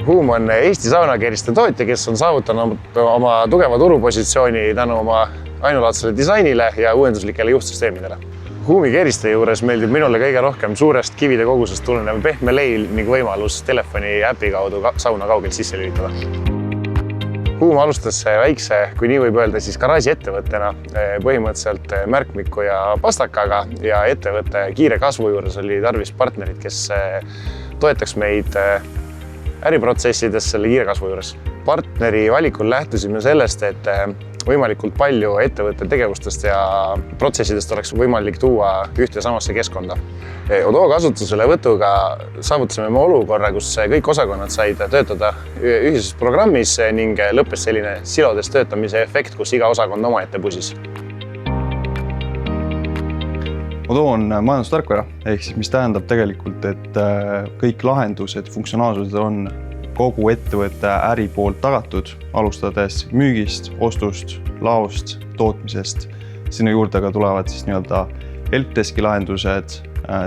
Huum on Eesti saunakeeriste tootja, kes on saavutanud oma tugeva turupositsiooni tänu oma ainulaadsele disainile ja uuenduslikele juhtsüsteemidele. Huumi keeriste juures meeldib minule kõige rohkem suurest kivide kogusest tulenev pehme leil ning võimalus telefoni äpi kaudu sauna kaugelt sisse lülitada. Huum alustas väikse, kui nii võib öelda, siis garaaži ettevõttena põhimõtteliselt märkmiku ja pastakaga ja ettevõtte kiire kasvu juures oli tarvis partnerid, kes toetaks meid äriprotsessides selle kiire kasvu juures. Partneri valikul lähtusime sellest, et võimalikult palju ettevõtte tegevustest ja protsessidest oleks võimalik tuua ühte samasse keskkonda. Odoo kasutuselevõtuga saavutasime me olukorra, kus kõik osakonnad said töötada ühises programmis ning lõppes selline silodes töötamise efekt, kus iga osakond omaette pusis. Odoo on majandustarkvara, ehk siis mis tähendab tegelikult, et kõik lahendused, funktsionaalsused on kogu ettevõtte äri poolt tagatud, alustades müügist, ostust, laost, tootmisest. Sinna juurde ka tulevad siis nii-öelda helpdeski lahendused,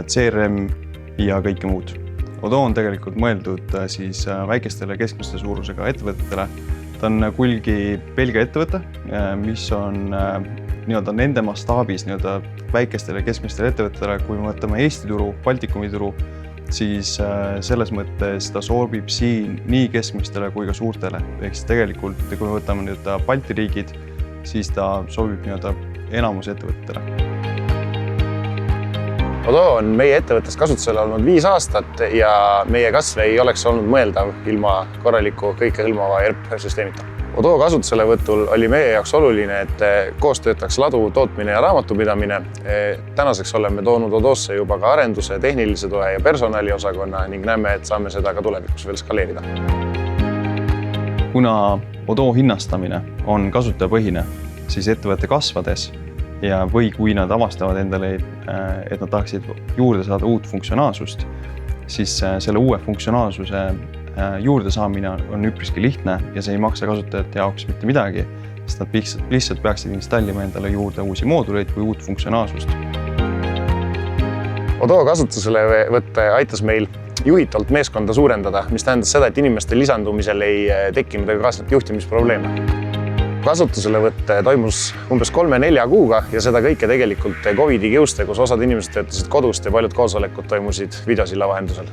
CRM ja kõike muud. Odoo on tegelikult mõeldud siis väikestele keskmiste suurusega ettevõtetele. Ta on kulgi Belgia ettevõte, mis on nii-öelda nende mastaabis nii-öelda väikestele keskmistele ettevõtetele, kui me võtame Eesti turu, Baltikumi turu, siis selles mõttes ta sobib siin nii keskmistele kui ka suurtele. Ehk siis tegelikult, kui me võtame nii-öelda Balti riigid, siis ta sobib nii-öelda enamus ettevõtetele. Odoo on meie ettevõttes kasutusel olnud 5 aastat ja meie kasv ei oleks olnud mõeldav ilma korraliku kõikehõlmava ERP-süsteemita. Odoo kasutuselevõtul oli meie jaoks oluline, et koos töötaks ladu, tootmine ja raamatupidamine. Tänaseks oleme toonud Odoosse juba ka arenduse, tehnilise toe ja personaliosakonna ning näeme, et saame seda ka tulevikus veel skaleerida. Kuna Odoo hinnastamine on kasutajapõhine, siis ettevõtte kasvades või kui nad avastavad endale, et nad tahaksid juurde saada uut funktsionaalsust, siis selle uue funktsionaalsuse juurde saamine on üpriski lihtne ja see ei maksa kasutajate jaoks mitte midagi, sest nad lihtsalt peaksid installima endale juurde uusi mooduleid või uut funktsionaalsust. Odoo kasutuselevõtt aitas meil juhitavalt meeskonda suurendada, mis tähendas seda, et inimeste lisandumisel ei teki midagi kaasnevat juhtimisprobleeme. Kasutuselevõtt toimus umbes 3-4 kuuga ja seda kõike tegelikult COVID-i kiuste, kus osad inimesed töötasid kodust ja paljud koosolekud toimusid videosilla vahendusel.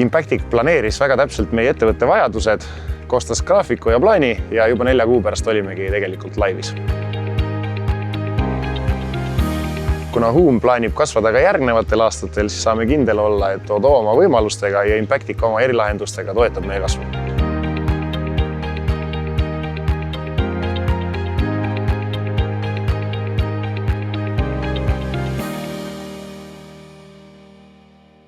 Impactic planeeris väga täpselt meie ettevõtte vajadused, koostas graafiku ja plaani ja juba 4 kuu pärast olimegi tegelikult laivis. Kuna Huum plaanib kasvada ka järgnevatel aastatel, siis saame kindel olla, et Odoo oma võimalustega ja Impactic oma erilahendustega toetab meie kasvu.